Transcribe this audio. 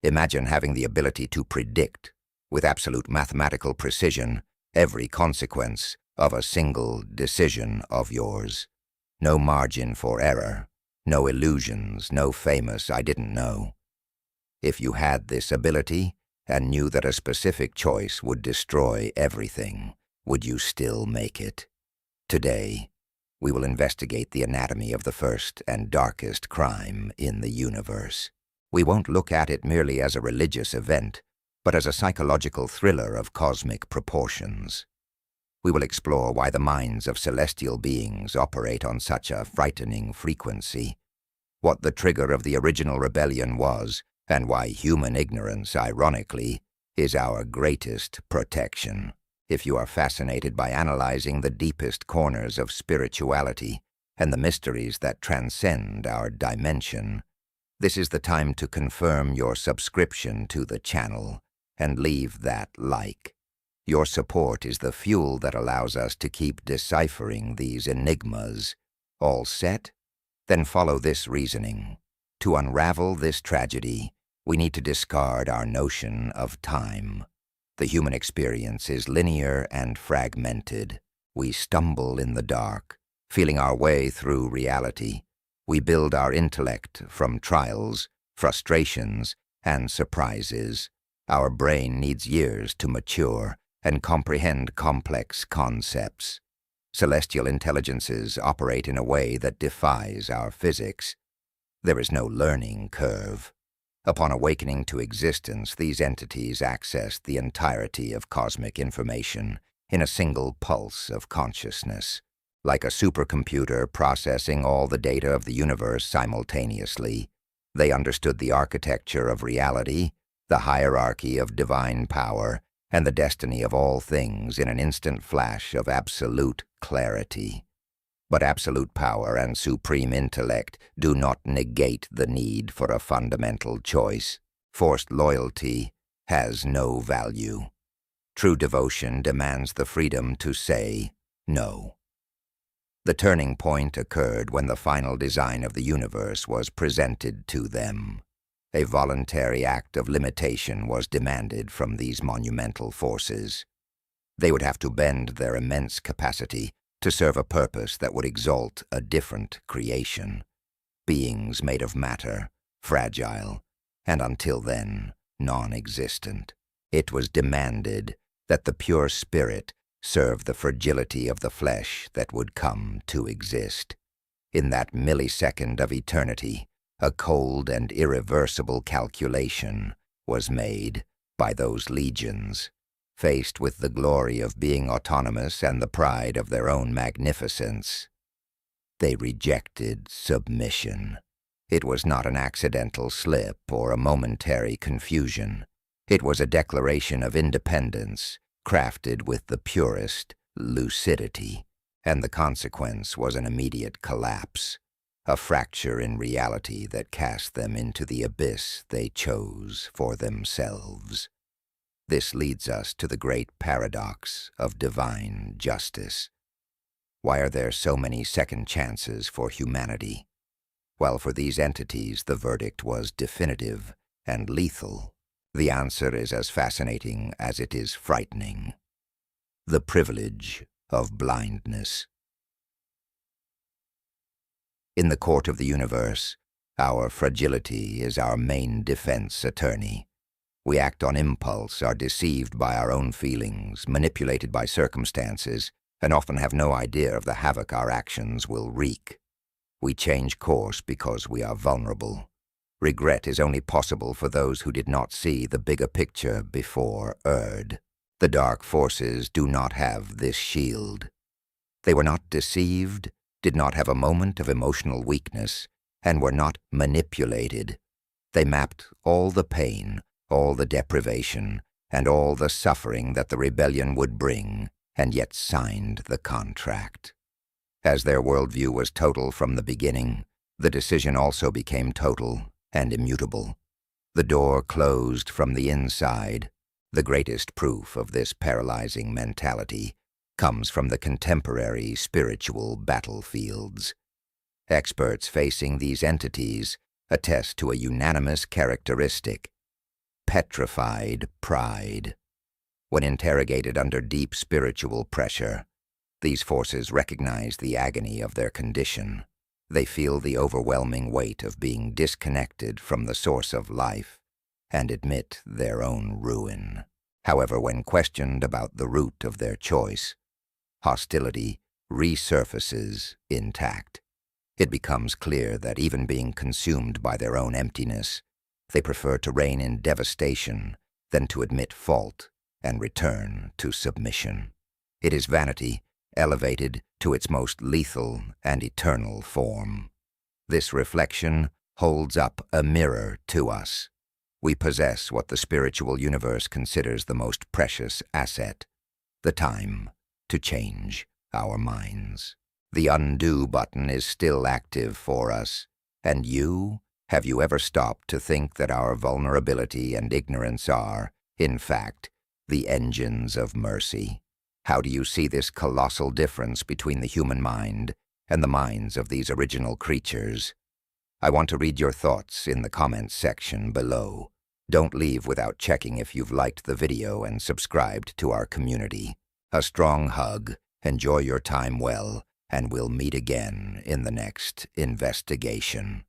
Imagine having the ability to predict, with absolute mathematical precision, every consequence of a single decision of yours. No margin for error, no illusions, no famous "I didn't know." If you had this ability and knew that a specific choice would destroy everything, would you still make it? Today, we will investigate the anatomy of the first and darkest crime in the universe. We won't look at it merely as a religious event, but as a psychological thriller of cosmic proportions. We will explore why the minds of celestial beings operate on such a frightening frequency, what the trigger of the original rebellion was, and why human ignorance, ironically, is our greatest protection. If you are fascinated by analyzing the deepest corners of spirituality and the mysteries that transcend our dimension, this is the time to confirm your subscription to the channel and leave that like. Your support is the fuel that allows us to keep deciphering these enigmas. All set? Then follow this reasoning. To unravel this tragedy, we need to discard our notion of time. The human experience is linear and fragmented. We stumble in the dark, feeling our way through reality. We build our intellect from trials, frustrations, and surprises. Our brain needs years to mature and comprehend complex concepts. Celestial intelligences operate in a way that defies our physics. There is no learning curve. Upon awakening to existence, these entities access the entirety of cosmic information in a single pulse of consciousness. Like a supercomputer processing all the data of the universe simultaneously, they understood the architecture of reality, the hierarchy of divine power, and the destiny of all things in an instant flash of absolute clarity. But absolute power and supreme intellect do not negate the need for a fundamental choice. Forced loyalty has no value. True devotion demands the freedom to say no. The turning point occurred when the final design of the universe was presented to them. A voluntary act of limitation was demanded from these monumental forces. They would have to bend their immense capacity to serve a purpose that would exalt a different creation. Beings made of matter, fragile, and until then, non-existent. It was demanded that the pure spirit serve the fragility of the flesh that would come to exist. In that millisecond of eternity, a cold and irreversible calculation was made by those legions. Faced with the glory of being autonomous and the pride of their own magnificence, they rejected submission. It was not an accidental slip or a momentary confusion. It was a declaration of independence, crafted with the purest lucidity, and the consequence was an immediate collapse, a fracture in reality that cast them into the abyss they chose for themselves. This leads us to the great paradox of divine justice. Why are there so many second chances for humanity? While for these entities the verdict was definitive and lethal, the answer is as fascinating as it is frightening. The privilege of blindness. In the court of the universe, our fragility is our main defense attorney. We act on impulse, are deceived by our own feelings, manipulated by circumstances, and often have no idea of the havoc our actions will wreak. We change course because we are vulnerable. Regret is only possible for those who did not see the bigger picture before erred. The dark forces do not have this shield. They were not deceived, did not have a moment of emotional weakness, and were not manipulated. They mapped all the pain, all the deprivation, and all the suffering that the rebellion would bring, and yet signed the contract. As their worldview was total from the beginning, the decision also became total and immutable. The door closed from the inside. The greatest proof of this paralyzing mentality comes from the contemporary spiritual battlefields. Experts facing these entities attest to a unanimous characteristic. petrified pride. When interrogated under deep spiritual pressure, these forces recognize the agony of their condition. They feel the overwhelming weight of being disconnected from the source of life and admit their own ruin. However, when questioned about the root of their choice, hostility resurfaces intact. It becomes clear that even being consumed by their own emptiness, they prefer to reign in devastation than to admit fault and return to submission. It is vanity elevated to its most lethal and eternal form. This reflection holds up a mirror to us. We possess what the spiritual universe considers the most precious asset, the time to change our minds. The undo button is still active for us, and have you ever stopped to think that our vulnerability and ignorance are, in fact, the engines of mercy? How do you see this colossal difference between the human mind and the minds of these original creatures? I want to read your thoughts in the comments section below. Don't leave without checking if you've liked the video and subscribed to our community. A strong hug, enjoy your time well, and we'll meet again in the next investigation.